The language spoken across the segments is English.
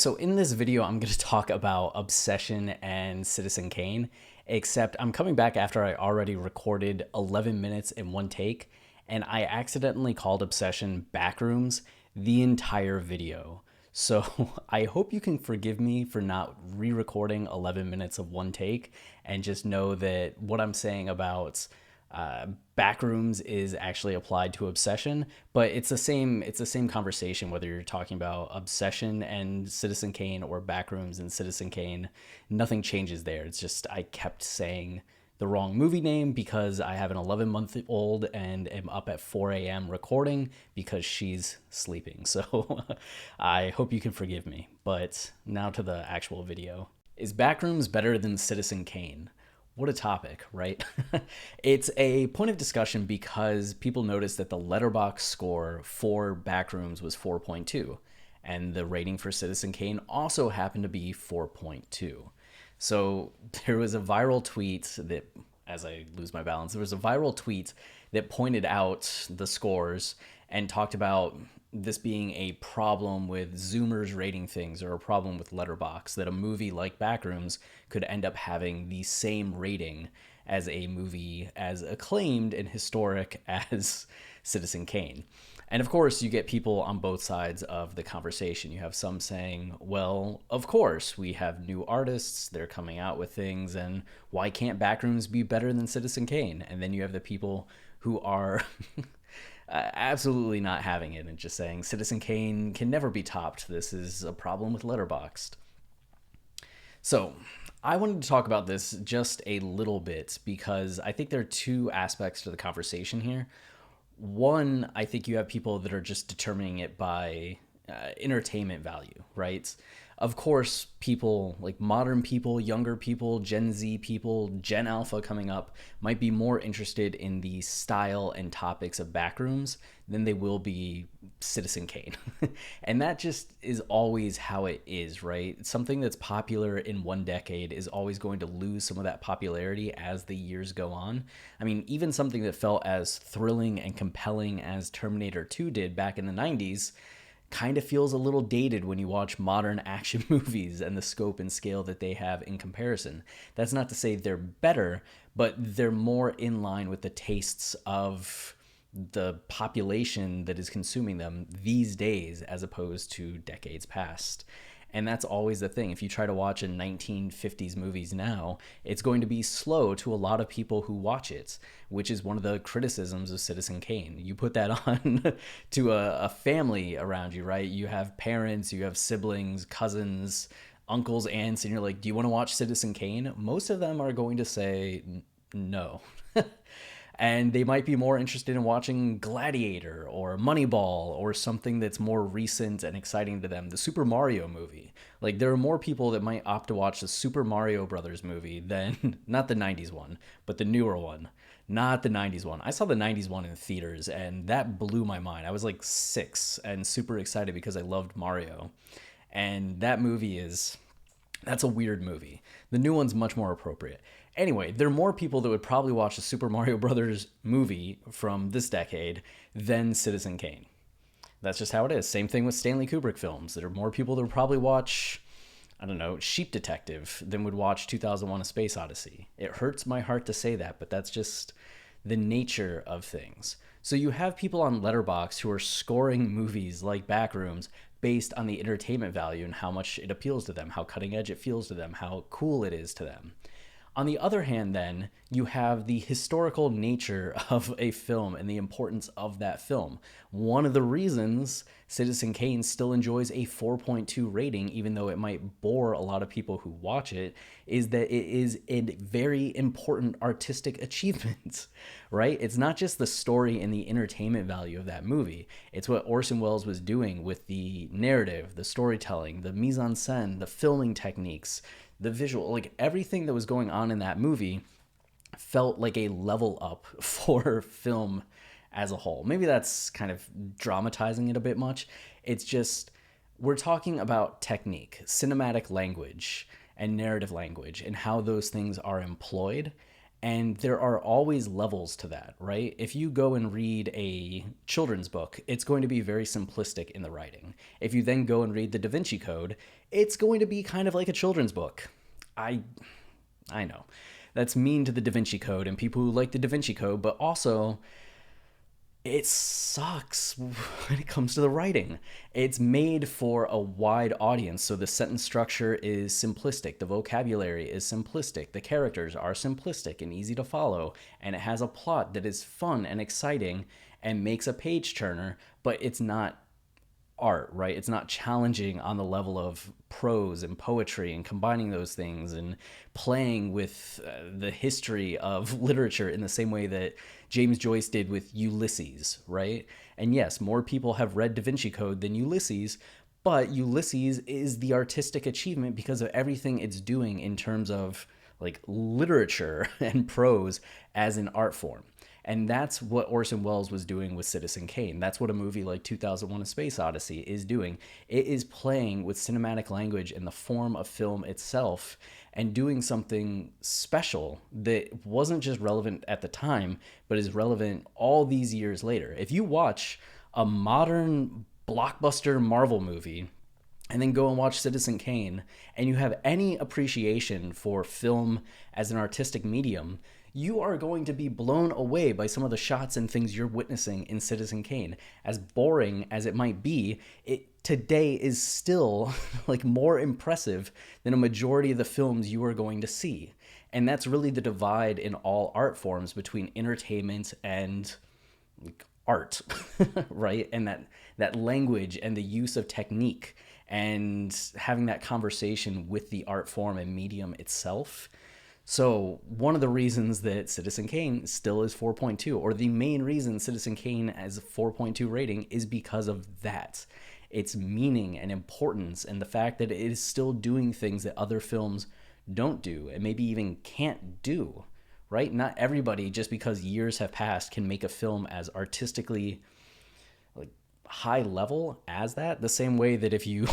So in this video, I'm going to talk about Obsession and Citizen Kane, except I'm coming back after I already recorded 11 minutes in one take, and I accidentally called Obsession Backrooms the entire video. So I hope you can forgive me for not re-recording 11 minutes of one take and just know that what I'm saying about backrooms is actually applied to obsession, but it's the same conversation whether you're talking about obsession and Citizen Kane or backrooms and Citizen Kane. Nothing changes there. It's just I kept saying the wrong movie name because I have an 11-month-old and am up at 4 a.m. recording because she's sleeping. So I hope you can forgive me. But now to the actual video. Is Backrooms better than Citizen Kane? What a topic, right? It's a point of discussion because people noticed that the Letterboxd score for Backrooms was 4.2, and the rating for Citizen Kane also happened to be 4.2. So there was a viral tweet that, as I lose my balance, there was a viral tweet that pointed out the scores and talked about this being a problem with Zoomers rating things or a problem with Letterboxd, that a movie like Backrooms could end up having the same rating as a movie as acclaimed and historic as Citizen Kane. And of course, you get people on both sides of the conversation. You have some saying, well, of course, we have new artists, they're coming out with things, and why can't Backrooms be better than Citizen Kane? And then you have the people who are absolutely not having it and just saying Citizen Kane can never be topped. This is a problem with Letterboxd. So I wanted to talk about this just a little bit because I think there are two aspects to the conversation here. One, I think you have people that are just determining it by entertainment value, right? Of course, people like modern people, younger people, Gen Z people, Gen Alpha coming up might be more interested in the style and topics of Backrooms than they will be Citizen Kane. And that just is always how it is, right? Something that's popular in one decade is always going to lose some of that popularity as the years go on. I mean, even something that felt as thrilling and compelling as Terminator 2 did back in the 90s kind of feels a little dated when you watch modern action movies and the scope and scale that they have in comparison. That's not to say they're better, but they're more in line with the tastes of the population that is consuming them these days as opposed to decades past. And that's always the thing. If you try to watch a 1950s movies now, it's going to be slow to a lot of people who watch it, which is one of the criticisms of Citizen Kane. You put that on to a family around you, right? You have parents, you have siblings, cousins, uncles, aunts, and you're like, do you want to watch Citizen Kane? Most of them are going to say no. And they might be more interested in watching Gladiator or Moneyball or something that's more recent and exciting to them. The Super Mario movie. Like, there are more people that might opt to watch the Super Mario Brothers movie than, not the 90s one, but the newer one. Not the 90s one. I saw the 90s one in theaters, and that blew my mind. I was like 6 and super excited because I loved Mario. And that movie that's a weird movie. The new one's much more appropriate. Anyway, there are more people that would probably watch the Super Mario Brothers movie from this decade than Citizen Kane. That's just how it is. Same thing with Stanley Kubrick films. There are more people that would probably watch, I don't know, Sheep Detective than would watch 2001: A Space Odyssey. It hurts my heart to say that, but that's just the nature of things. So you have people on Letterboxd who are scoring movies like Backrooms based on the entertainment value and how much it appeals to them, how cutting edge it feels to them, how cool it is to them. On the other hand, then, you have the historical nature of a film and the importance of that film. One of the reasons Citizen Kane still enjoys a 4.2 rating, even though it might bore a lot of people who watch it, is that it is a very important artistic achievement, right? It's not just the story and the entertainment value of that movie. It's what Orson Welles was doing with the narrative, the storytelling, the mise en scène, the filming techniques, the visual, like everything that was going on in that movie felt like a level up for film as a whole. Maybe that's kind of dramatizing it a bit much. It's just, we're talking about technique, cinematic language, and narrative language, and how those things are employed. And there are always levels to that, right? If you go and read a children's book, it's going to be very simplistic in the writing. If you then go and read the Da Vinci Code, it's going to be kind of like a children's book. I I know. That's mean to the Da Vinci Code and people who like the Da Vinci Code, but also it sucks when it comes to the writing. It's made for a wide audience, so the sentence structure is simplistic, the vocabulary is simplistic, the characters are simplistic and easy to follow, and it has a plot that is fun and exciting and makes a page turner, but it's not art, right? It's not challenging on the level of prose and poetry and combining those things and playing with the history of literature in the same way that James Joyce did with Ulysses, right? And yes, more people have read Da Vinci Code than Ulysses, but Ulysses is the artistic achievement because of everything it's doing in terms of like literature and prose as an art form. And that's what Orson Welles was doing with Citizen Kane. That's what a movie like 2001: A Space Odyssey is doing. It is playing with cinematic language and the form of film itself and doing something special that wasn't just relevant at the time, but is relevant all these years later. If you watch a modern blockbuster Marvel movie and then go and watch Citizen Kane, and you have any appreciation for film as an artistic medium, you are going to be blown away by some of the shots and things you're witnessing in Citizen Kane. As boring as it might be, it today is still like more impressive than a majority of the films you are going to see. And that's really the divide in all art forms between entertainment and like art, right? And that language and the use of technique and having that conversation with the art form and medium itself. So one of the reasons that Citizen Kane still is 4.2, or the main reason Citizen Kane has a 4.2 rating, is because of that. Its meaning and importance and the fact that it is still doing things that other films don't do and maybe even can't do, right? Not everybody, just because years have passed, can make a film as artistically like high level as that. The same way that if you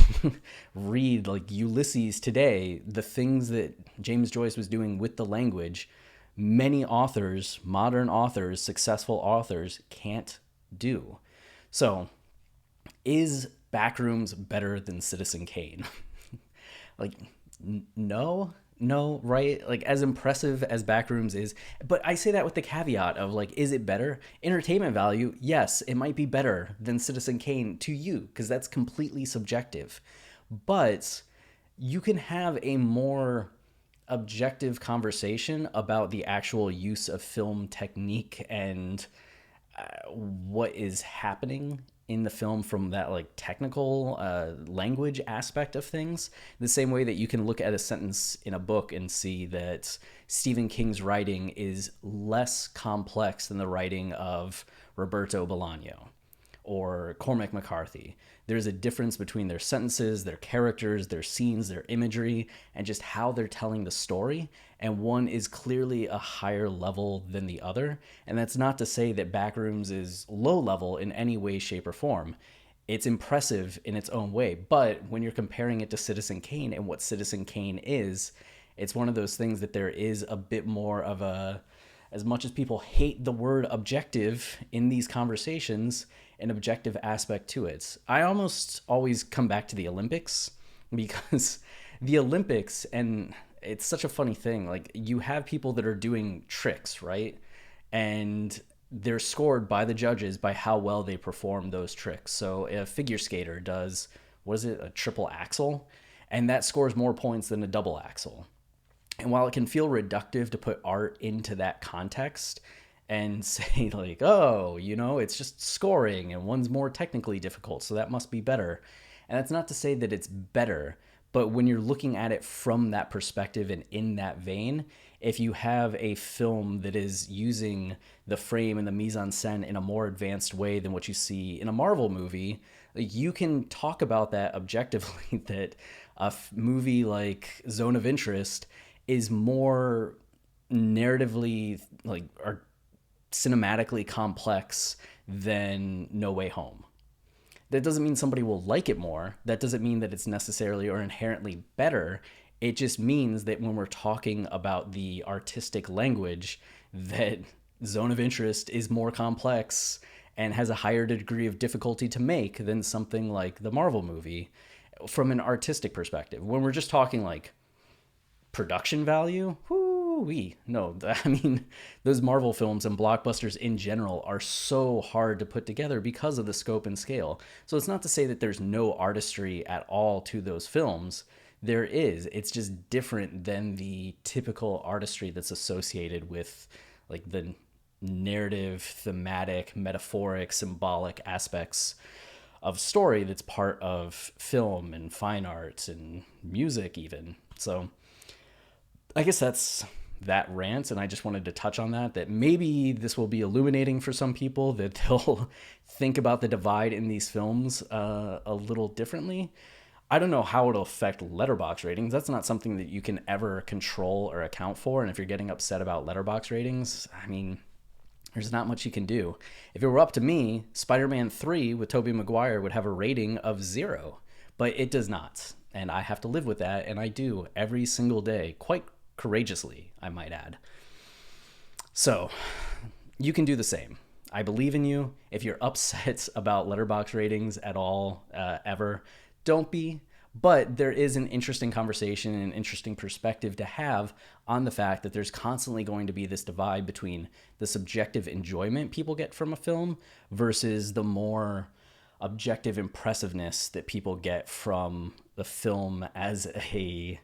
read like Ulysses today, the things that James Joyce was doing with the language, many authors, modern authors, successful authors can't do. So is Backrooms better than Citizen Kane? Like, no, no, right? Like, as impressive as Backrooms is, but I say that with the caveat of like, is it better? Entertainment value, yes, it might be better than Citizen Kane to you, because that's completely subjective. But you can have a more objective conversation about the actual use of film technique and what is happening in the film from that like technical language aspect of things, the same way that you can look at a sentence in a book and see that Stephen King's writing is less complex than the writing of Roberto Bolaño or Cormac McCarthy. There's a difference between their sentences, their characters, their scenes, their imagery, and just how they're telling the story. And one is clearly a higher level than the other. And that's not to say that Backrooms is low level in any way, shape, or form. It's impressive in its own way. But when you're comparing it to Citizen Kane and what Citizen Kane is, it's one of those things that there is a bit more of a, as much as people hate the word objective in these conversations, an objective aspect to it. I almost always come back to the Olympics, because the Olympics, and it's such a funny thing, like you have people that are doing tricks, right? And they're scored by the judges by how well they perform those tricks. So a figure skater does, what is it, a triple axel? And that scores more points than a double axel. And while it can feel reductive to put art into that context and say like, oh, you know, it's just scoring and one's more technically difficult, so that must be better. And that's not to say that it's better, but when you're looking at it from that perspective and in that vein, if you have a film that is using the frame and the mise-en-scène in a more advanced way than what you see in a Marvel movie, like you can talk about that objectively, that a movie like Zone of Interest is more narratively like or cinematically complex than No Way Home. That doesn't mean somebody will like it more. That doesn't mean that it's necessarily or inherently better. It just means that when we're talking about the artistic language, that Zone of Interest is more complex and has a higher degree of difficulty to make than something like the Marvel movie from an artistic perspective. When we're just talking like production value, whoo no, I mean, those Marvel films and blockbusters in general are so hard to put together because of the scope and scale. So it's not to say that there's no artistry at all to those films. There is. It's just different than the typical artistry that's associated with like the narrative, thematic, metaphoric, symbolic aspects of story that's part of film and fine arts and music even. So I guess that's that rant, and I just wanted to touch on that maybe this will be illuminating for some people, that they'll think about the divide in these films a little differently. I don't know how it'll affect Letterboxd ratings. That's not something that you can ever control or account for. And if you're getting upset about Letterboxd ratings, I mean, there's not much you can do. If it were up to me, Spider-Man 3 with Tobey Maguire would have a rating of 0, but it does not. And I have to live with that, and I do every single day, quite courageously, I might add. So, you can do the same. I believe in you. If you're upset about Letterboxd ratings at all, ever, don't be. But there is an interesting conversation and an interesting perspective to have on the fact that there's constantly going to be this divide between the subjective enjoyment people get from a film versus the more objective impressiveness that people get from the film as a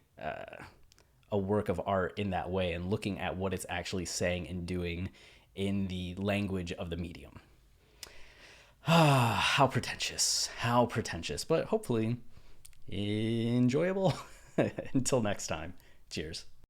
work of art in that way, and looking at what it's actually saying and doing in the language of the medium. How pretentious. How pretentious. But hopefully enjoyable. Until next time. Cheers.